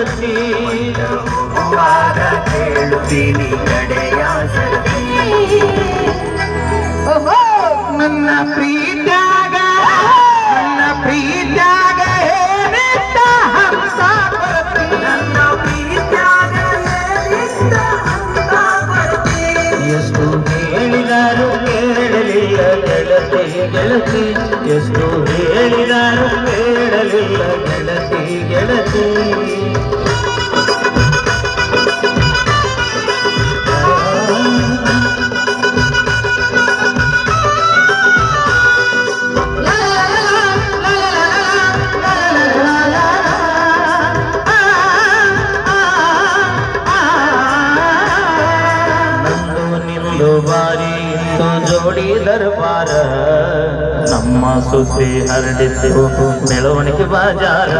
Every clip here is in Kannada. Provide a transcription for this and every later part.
ಗೆಳತಿ ಹೋಗುವಾಗ ಕೇಳುತ್ತೀನಿ ಕಡೆಯ ಸರತಿ ನನ್ನ ಪ್ರೀತ್ಯಾಗ ಏನಿದ್ದ ಹಂಸ ಬರ್ತಿ ನನ್ನ ಪ್ರೀತ್ಯಾಗ ಏನಿದ್ದ ಹಂಸ ಬರ್ತಿ ಎಷ್ಟು ಹೇಳಿದರು ಕೇಳಲಿಲ್ಲ ಗೆಳತಿ ಗೆಳತಿ ಎಷ್ಟು ಹೇಳಿದರು ಕೇಳಲಿಲ್ಲ ಗೆಳತಿ ಗೆಳತಿ ಬಾರಿ ಇತ್ತು ಜೋಡಿ ದರ್ಬಾರ ನಮ್ಮ ಸುದ್ದಿ ಹರಡಿತ್ತು ಬೆಳವಣಿಗೆ ಬಾಜಾರ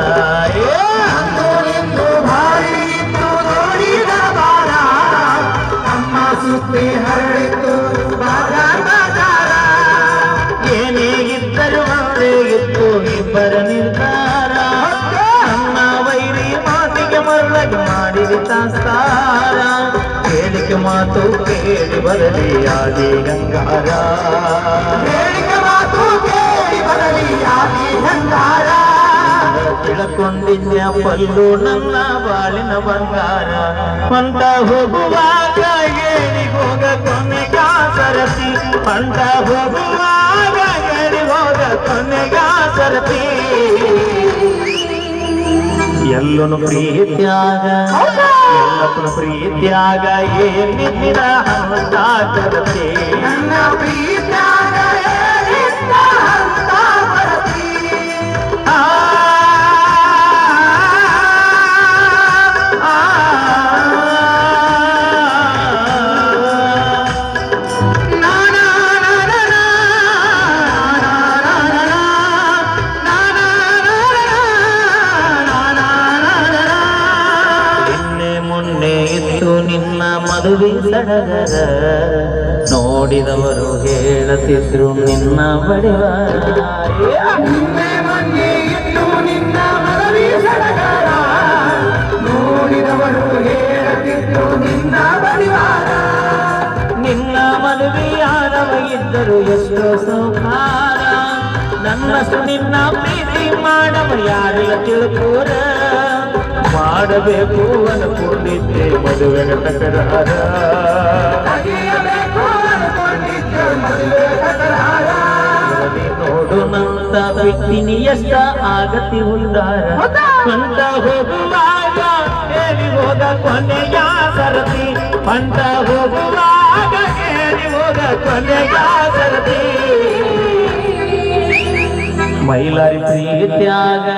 ಭಾರಿ ಇತ್ತು ಜೋಡಿ ದರ್ಬಾರ ನಮ್ಮ ಸುದ್ದಿ ಹರಡಿತ್ತು ಬಾಜಾರ ಏನೇ ಇದ್ದರು ಒಂದೇ ಇತ್ತು ಇಬ್ಬರ ನಿರ್ಧಾರ ನನ್ನ ವೈರಿ ಮಾತಿಗೆ ಮರಳಗೆ ಮಾಡಿದ ತಾಸ್ತಾರ ಹೇಳಿಕೆ ಮಾತು ಕೇಳಿ ಬರಲಿ ಆದಿ ಗಂಗಾರ ಹೇಳಿಕೆ ಮಾತು ಕೇಳಿ ಬರಲಿ ಆದಿ ಗಂಗಾರ ತಿಳ್ಕೊಂಡಿದ್ಯ ಪಲ್ಲು ನನ್ನ ಬಾಳಿನ ಬಂಗಾರ ಹೊಂಟ ಹೋಗುವಾಗ ಹೇಳಿ ಹೋಗ ಕೊನೆಗ ಸರತಿ ಹೊಂಟ ಹೋಗುವಾಗ ಹೇಳಿ ಹೋಗ ಕೊನೆಗ ಸರತಿ ಎಲ್ಲನು ಪ್ರೀತ್ಯಾಗ ಎಲ್ಲಪ್ಪನ ಪ್ರೀತ್ಯಾಗ ಏನಿದ್ದ ಹಂತ ಕರತಿ ನನ್ನ ಪ್ರೀತ್ಯಾಗ ಏನಿದ್ದ ಹಂತ ಕರತಿ ನಿನ್ನ ಮದುವೆ ಸಡಗರ ನೋಡಿದವರು ಹೇಳುತ್ತಿದ್ರು ನಿನ್ನ ಬಡಿವಾರ ನಿನ್ನ ಮದುವೆ ಸಡಗರ ನೋಡಿದವರು ಹೇಳುತ್ತಿದ್ರು ನಿನ್ನ ಬಡಿವಾರ ನಿನ್ನ ಮದುವೆಯಾದವ ಇದ್ದರು ಎಷ್ಟೋ ಸೌಕಾರ ನನ್ನಷ್ಟು ನಿನ್ನ ಪ್ರೀತಿ ಮಾಡವ ಯಾರಿಲ್ಲ ತಿಳ್ಕೋರ ಮಾಡಬೇಕು ಅನ್ಕೊಂಡಿದ್ದೆ ಮದುವೆನ ತಕರಾರ ನೋಡು ನಂತ ಬಿಟ್ಟಿನಿ ಎಷ್ಟ ಆಗತಿ ಉದ್ದಾರ ಅಂತ ಹೋಗುವಾಗ ಹೇಳಿ ಹೋಗ ಕೊನೆಯ ಸರತಿ ಅಂತ ಹೋಗುವಾಗ ಹೇಳಿ ಹೋಗ ಕೊನೆಯ ಸರತಿ ಮೈಲಾರಿ ಪ್ರೀತ್ಯಾಗ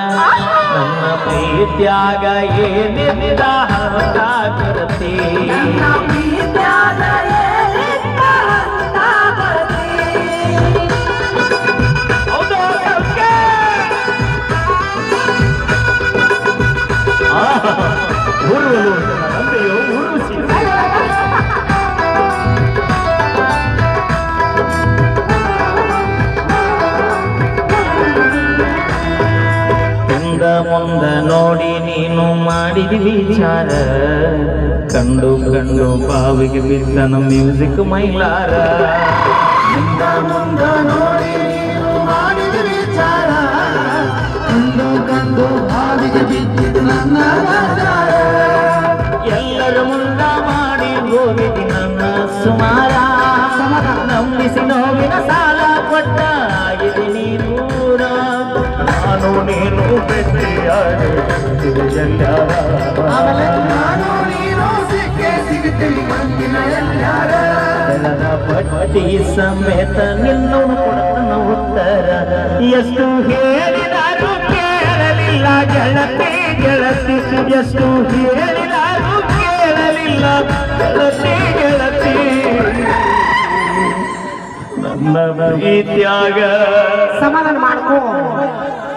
ನನ್ನ ಪ್ರೀತ್ಯಾಗ ಏನಿದ್ದ ಹಂತ ಕರತಿ ಮುಂದ ನೋಡಿ ನೀನು ಮಾಡಿದ ವಿಚಾರ ಕಂಡು ಕಂಡು ಬಾವಿಗೆ ಬಿದ್ದನ ಮ್ಯೂಸಿಕ್ ಮೈಲಾರ ಮುಂದ ನೋಡಿ ನೀನು ಮಾಡಿದ ವಿಚಾರ ಕಂಡು ಕಂಡು ಬಾವಿಗೆ ಬಿದ್ದಿದ್ದು ನನ್ನ ಎಲ್ಲರ ಮುಂದ ಮಾಡಿ ಹೋಗಿದ್ದು ನನ್ನ ಸುಮಾರ ನಂಬಿಸಿ ನೋವಿನ ಸಾಲ ಕೊಟ್ಟ ಆಗಿದೆ ನೀನು ನಾನು ನೀನು ಪಟ್ಟಿ ಸಮೇತ ನಿನ್ನೂ ಕೊಡ್ತನ ಉತ್ತರ ಎಷ್ಟು ಹೇಳಿದರು ಕೇಳಲಿಲ್ಲ ಗೆಳತಿ ಗೆಳತಿ ಎಷ್ಟು ಹೇಳಿದರು ಕೇಳಲಿಲ್ಲ ಗೆಳತಿ ಗೆಳತಿ ನನ್ನ ಪ್ರೀತ್ಯಾಗ ಸಮಾಧಾನ ಮಾಡ್ಕೋ